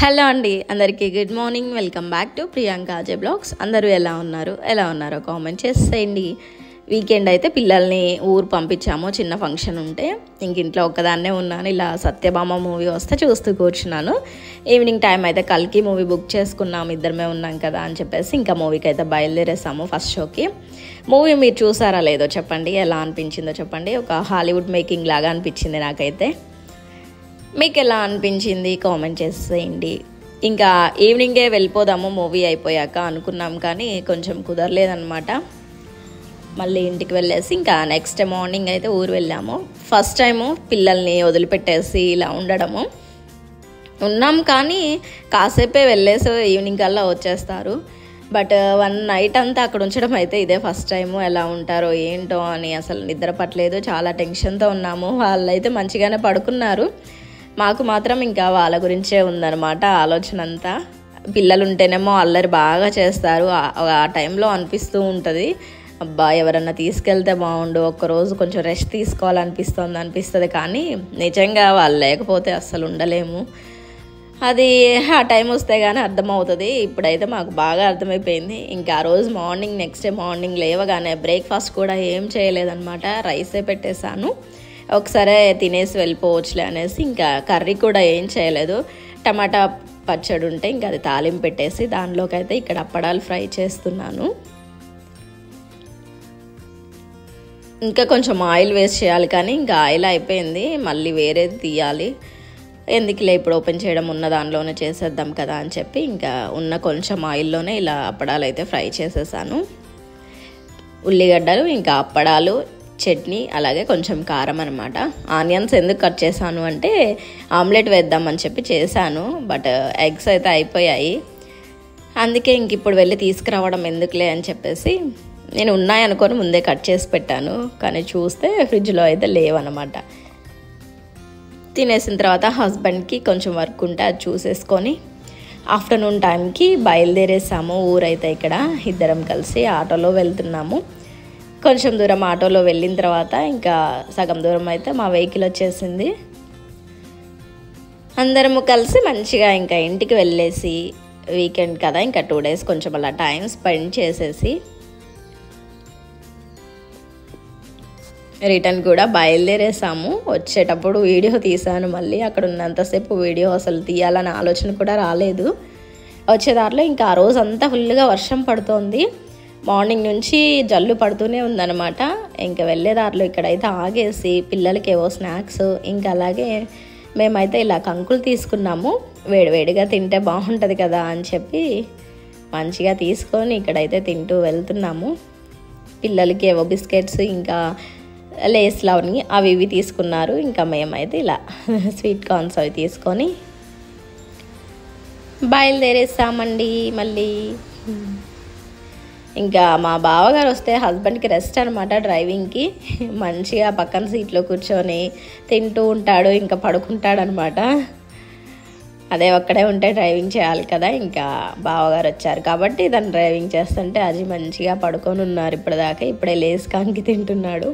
Hello అండి, అందరికీ good morning. Welcome back to Priyanka Ajay blogs. అందరూ ఎలా ఉన్నారో కామెంట్ చేసేయండి. వీకెండ్ అయితే పిల్లల్ని ఊరు పంపించాము, చిన్న ఫంక్షన్ ఉంటే. ఇంక ఇంట్లో ఒక్కదాన్నే ఉన్నాను. ఇలా సత్యభామ మూవీ వస్తే చూస్తూ కూర్చున్నాను. ఈవినింగ్ టైం అయితే కల్కి మూవీ బుక్ చేసుకున్నాము, ఇద్దరమే ఉన్నాం కదా అని చెప్పేసి ఇంకా మూవీకి అయితే బయలుదేరేసాము ఫస్ట్ షోకి. మూవీ మీరు చూసారా లేదో చెప్పండి, ఎలా అనిపించిందో చెప్పండి. ఒక హాలీవుడ్ మేకింగ్ లాగా అనిపించింది నాకైతే. మీకు ఎలా అనిపించింది కామెంట్ చేసేయండి. ఇంకా ఈవినింగే వెళ్ళిపోదాము మూవీ అయిపోయాక అనుకున్నాం, కానీ కొంచెం కుదరలేదన్నమాట. మళ్ళీ ఇంటికి వెళ్ళేసి ఇంకా నెక్స్ట్ మార్నింగ్ అయితే ఊరు వెళ్ళాము. ఫస్ట్ టైము పిల్లల్ని వదిలిపెట్టేసి ఇలా ఉన్నాం, కానీ కాసేపే వెళ్ళేసి ఈవినింగ్ కల్లా వచ్చేస్తారు. బట్ వన్ నైట్ అంతా అక్కడ ఉంచడం అయితే ఇదే ఫస్ట్ టైము. ఎలా ఉంటారో ఏంటో అని అసలు నిద్ర పట్టలేదు, చాలా టెన్షన్తో ఉన్నాము. వాళ్ళైతే మంచిగానే పడుకున్నారు, మాకు మాత్రం ఇంకా వాళ్ళ గురించే ఉందన్నమాట ఆలోచన అంతా. పిల్లలు ఉంటేనేమో అల్లరి బాగా చేస్తారు. ఆ టైంలో అనిపిస్తూ ఉంటుంది, అబ్బా ఎవరన్నా తీసుకెళ్తే బాగుండు, ఒక్కరోజు కొంచెం రెస్ట్ తీసుకోవాలనిపిస్తుంది. కానీ నిజంగా వాళ్ళు లేకపోతే అస్సలు ఉండలేము. అది ఆ టైం వస్తే కానీ అర్థమవుతుంది. ఇప్పుడైతే మాకు బాగా అర్థమైపోయింది. ఇంకా ఆ రోజు నెక్స్ట్ డే మార్నింగ్ లేవగానే బ్రేక్ఫాస్ట్ కూడా ఏం చేయలేదన్నమాట, రైసే పెట్టేశాను. ఒకసారి తినేసి వెళ్ళిపోవచ్చులే అనేసి ఇంకా కర్రీ కూడా ఏం చేయలేదు. టమాటా పచ్చడి ఉంటే ఇంకా అది తాలింపు పెట్టేసి దానిలోకి అయితే ఇక్కడ అప్పడాలు ఫ్రై చేస్తున్నాను. ఇంకా కొంచెం ఆయిల్ వేస్ట్ చేయాలి, కానీ ఇంకా ఆయిల్ అయిపోయింది, మళ్ళీ వేరేది తీయాలి. ఎందుకులే ఇప్పుడు ఓపెన్ చేయడం, ఉన్న దానిలోనే చేసేద్దాం కదా అని చెప్పి ఇంకా ఉన్న కొంచెం ఆయిల్లోనే ఇలా అప్పడాలు అయితే ఫ్రై చేసేసాను. ఉల్లిగడ్డలు, ఇంకా అప్పడాలు, చట్నీ, అలాగే కొంచెం కారం అనమాట. ఆనియన్స్ ఎందుకు కట్ చేశాను అంటే ఆమ్లెట్ వేద్దామని చెప్పి చేశాను, బట్ ఎగ్స్ అయితే అయిపోయాయి. అందుకే ఇంక ఇప్పుడు వెళ్ళి తీసుకురావడం ఎందుకులే అని చెప్పేసి నేను ఉన్నాయనుకొని ముందే కట్ చేసి పెట్టాను, కానీ చూస్తే ఫ్రిడ్జ్లో అయితే లేవన్నమాట. తినేసిన తర్వాత హస్బెండ్కి కొంచెం వర్క్ ఉంటే అది చూసేసుకొని ఆఫ్టర్నూన్ టైంకి బయలుదేరేసాము. ఊరైతే ఇక్కడ ఇద్దరం కలిసి ఆటోలో వెళ్తున్నాము. కొంచెం దూరం ఆటోలో వెళ్ళిన తర్వాత ఇంకా సగం దూరం అయితే మా వెహికల్ వచ్చేసింది. అందరము కలిసి మంచిగా ఇంకా ఇంటికి వెళ్ళేసి, వీకెండ్ కదా ఇంకా 2 days కొంచెం అలా టైం స్పెండ్ చేసేసి రిటర్న్ కూడా బయలుదేరేసాము. వచ్చేటప్పుడు వీడియో తీసాను, మళ్ళీ అక్కడ ఉన్నంతసేపు వీడియో అసలు తీయాలన్న ఆలోచన కూడా రాలేదు. వచ్చేదారిలో ఇంకా ఆ రోజు అంతా ఫుల్గా వర్షం పడుతోంది, మార్నింగ్ నుంచి జల్లు పడుతూనే ఉందన్నమాట. ఇంకా వెళ్ళేదారిలో ఇక్కడైతే ఆగేసి పిల్లలకి ఏవో స్నాక్స్, ఇంకా అలాగే మేమైతే ఇలా కంకులు తీసుకున్నాము. వేడివేడిగా తింటే బాగుంటుంది కదా అని చెప్పి మంచిగా తీసుకొని ఇక్కడైతే తింటూ వెళ్తున్నాము. పిల్లలకి ఏవో బిస్కెట్స్, ఇంకా లేస్లు అవి ఇవి తీసుకున్నారు. ఇంకా మేమైతే ఇలా స్వీట్ కార్న్స్ అవి తీసుకొని బయలుదేరేసామండి. మళ్ళీ ఇంకా మా బావగారు వస్తే హస్బెండ్కి రెస్ట్ అనమాట, డ్రైవింగ్కి. మంచిగా పక్కన సీట్లో కూర్చొని తింటూ ఉంటాడు, ఇంకా పడుకుంటాడు అనమాట. అదే ఒక్కడే ఉంటే డ్రైవింగ్ చేయాలి కదా, ఇంకా బావగారు వచ్చారు కాబట్టి తను డ్రైవింగ్ చేస్తుంటే అది మంచిగా పడుకొని ఉన్నారు ఇప్పటిదాకా. ఇప్పుడే లేసి కంకి తింటున్నాడు.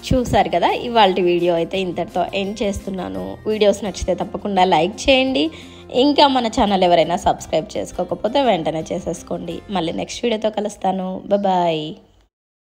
చూసారు కదా, ఇవాళ వీడియో అయితే ఇంతటితో ఎండ్ చేస్తున్నాను. వీడియోస్ నచ్చితే తప్పకుండా లైక్ చేయండి. ఇంకా మన ఛానల్ ఎవరైనా సబ్స్క్రైబ్ చేసుకోకపోతే వెంటనే చేసేసుకోండి. మళ్ళీ నెక్స్ట్ వీడియోతో కలుస్తాను. బాయ్.